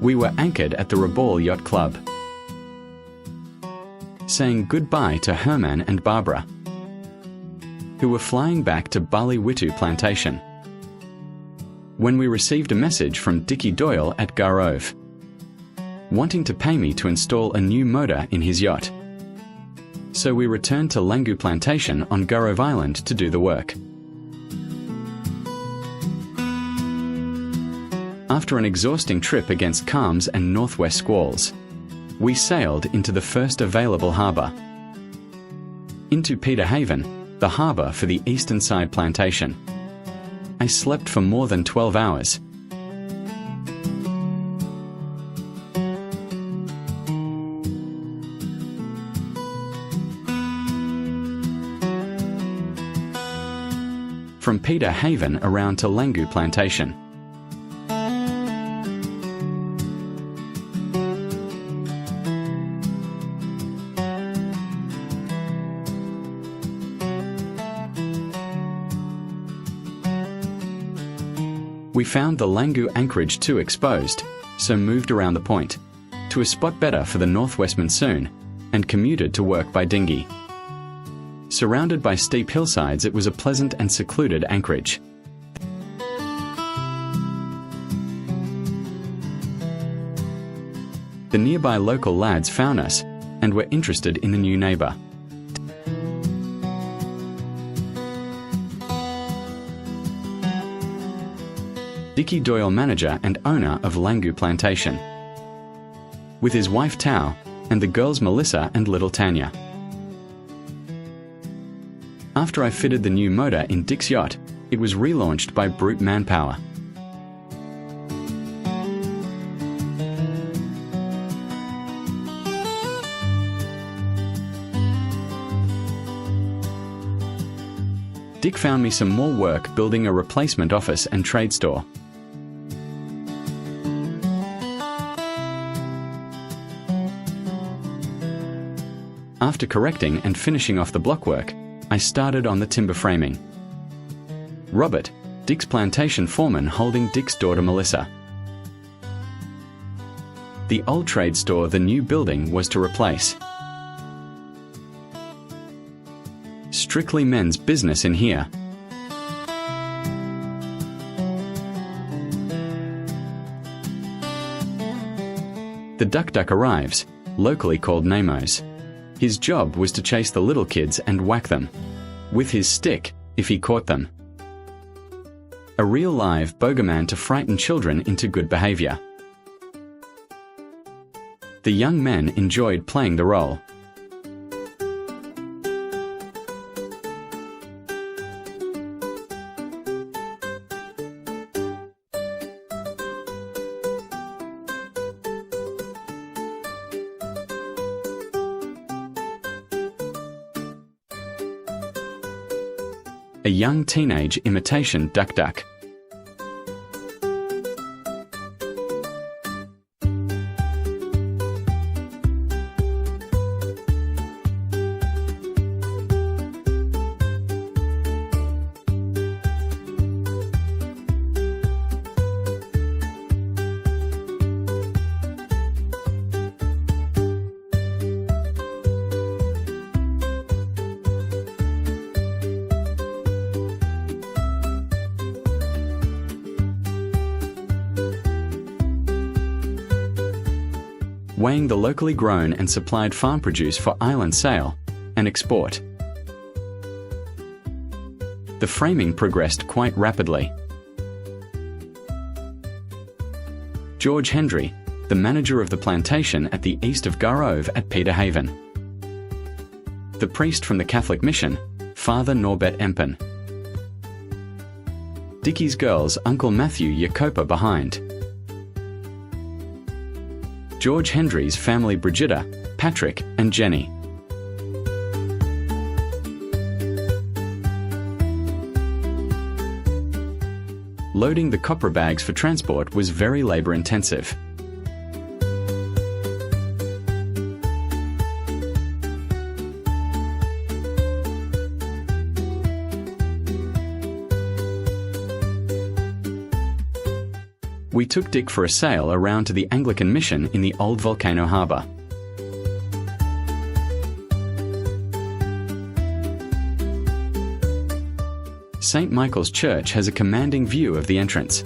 we were anchored at the Rabaul Yacht Club, saying goodbye to Herman and Barbara, who were flying back to Witu Plantation, when we received a message from Dickie Doyle at Garove, wanting to pay me to install a new motor in his yacht. So we returned to Langu Plantation on Garove Island to do the work. After an exhausting trip against calms and northwest squalls, we sailed into the first available harbour, into Peter Haven, the harbour for the eastern side plantation. I slept for more than 12 hours. From Peter Haven around to Langu Plantation. We found the Langu anchorage too exposed, so moved around the point, to a spot better for the northwest monsoon, and commuted to work by dinghy. Surrounded by steep hillsides, it was a pleasant and secluded anchorage. The nearby local lads found us, and were interested in the new neighbour. Dickie Doyle, manager and owner of Langu Plantation, with his wife Tao, and the girls Melissa and little Tanya. After I fitted the new motor in Dick's yacht, it was relaunched by brute manpower. Dick found me some more work building a replacement office and trade store. After correcting and finishing off the blockwork, I started on the timber framing. Robert, Dick's plantation foreman, holding Dick's daughter Melissa. The old trade store the new building was to replace. Strictly men's business in here. The duck arrives, locally called Nemos. His job was to chase the little kids and whack them with his stick if he caught them. A real live bogeyman to frighten children into good behavior. The young men enjoyed playing the role. A young teenage imitation duck. Weighing the locally grown and supplied farm produce for island sale and export. The framing progressed quite rapidly. George Hendry, the manager of the plantation at the east of Garove at Peter Haven. The priest from the Catholic mission, Father Norbert Empen. Dickie's girls, Uncle Matthew Jacopa behind. George Hendry's family, Brigitta, Patrick and Jenny. Loading the copra bags for transport was very labour-intensive. we took Dick for a sail around to the Anglican mission in the old volcano harbour. St. Michael's Church has a commanding view of the entrance.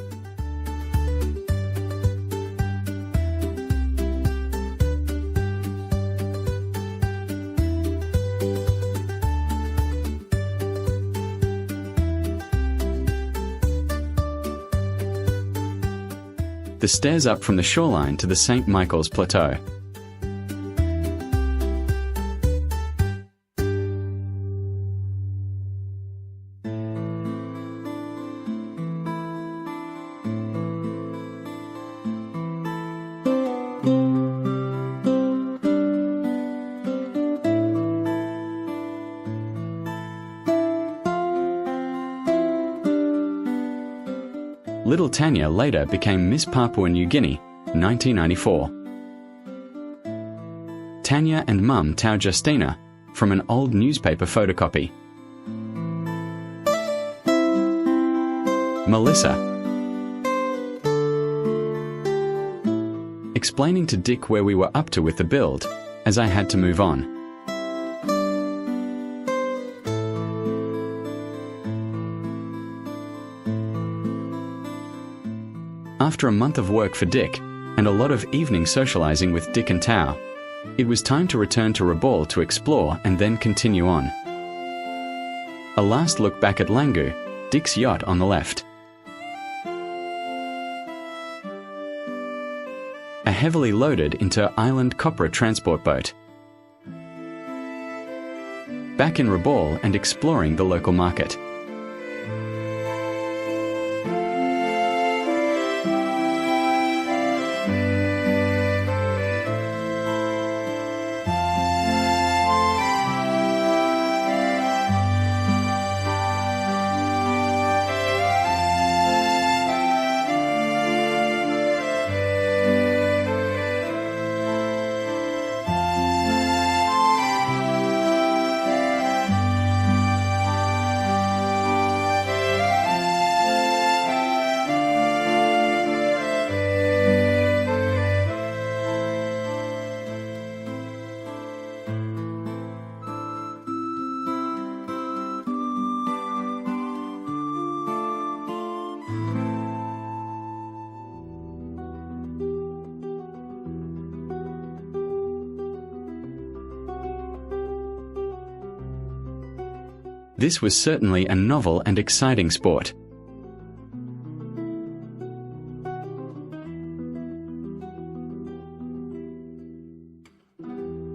The stairs up from the shoreline to the St. Michael's Plateau. Little Tanya later became Miss Papua New Guinea, 1994. Tanya and Mum Tau Justina, from an old newspaper photocopy. Melissa. Explaining to Dick where we were up to with the build, as I had to move on. After a month of work for Dick, and a lot of evening socializing with Dick and Tau, it was time to return to Rabaul to explore and then continue on. A last look back at Langu, Dick's yacht on the left. A heavily loaded inter-island copra transport boat. Back in Rabaul and exploring the local market. This was certainly a novel and exciting sport.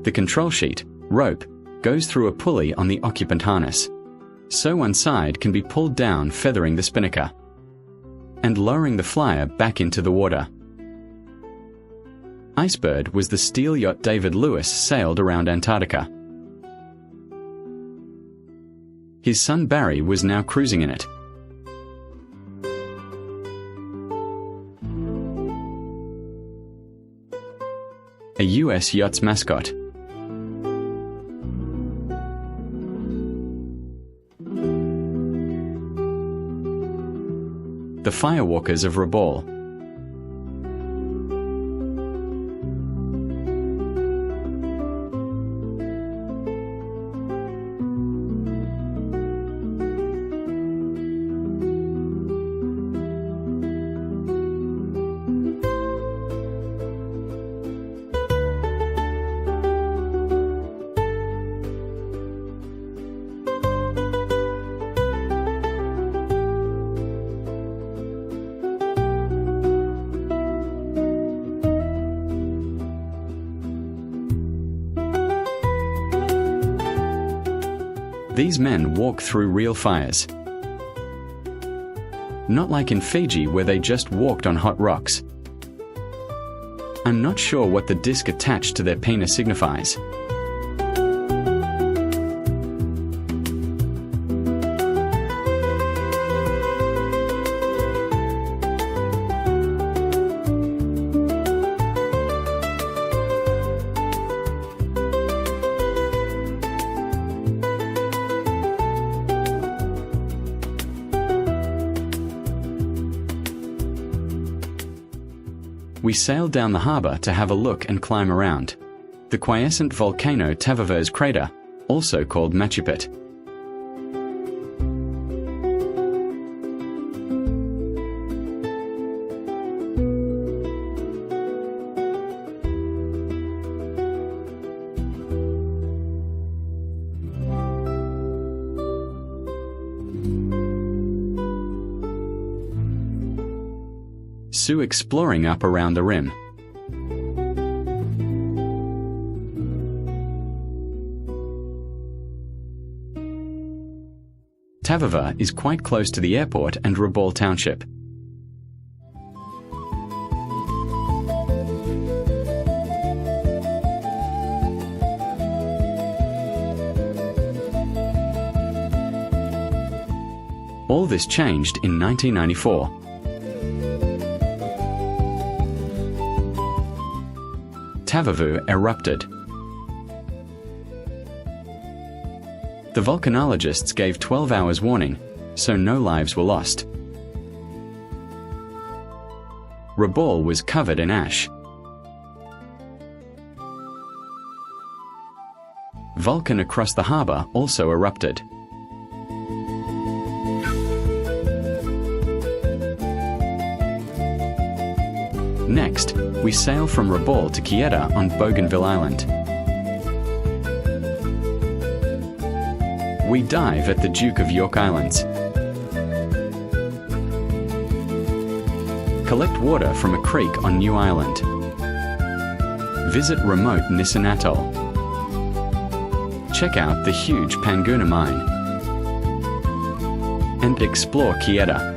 The control sheet, rope, goes through a pulley on the occupant harness, so one side can be pulled down, feathering the spinnaker, and lowering the flyer back into the water. Icebird was the steel yacht David Lewis sailed around Antarctica. His son Barry was now cruising in it. A US yacht's mascot. The Firewalkers of Rabaul. These men walk through real fires. Not like in Fiji where they just walked on hot rocks. I'm not sure what the disc attached to their penis signifies. we sailed down the harbour to have a look and climb around the quiescent volcano Tavaver's crater, also called Machupit. Sue exploring up around the rim. Tavaver is quite close to the airport and Rabaul Township. All this changed in 1994. Tavavu erupted. The volcanologists gave 12 hours warning, so no lives were lost. Rabaul was covered in ash. Vulcan across the harbour also erupted. Next, we sail from Rabaul to Quieta on Bougainville Island. We dive at the Duke of York Islands. Collect water from a creek on New Island. Visit remote Nissan Atoll. Check out the huge Panguna mine. And explore Quieta.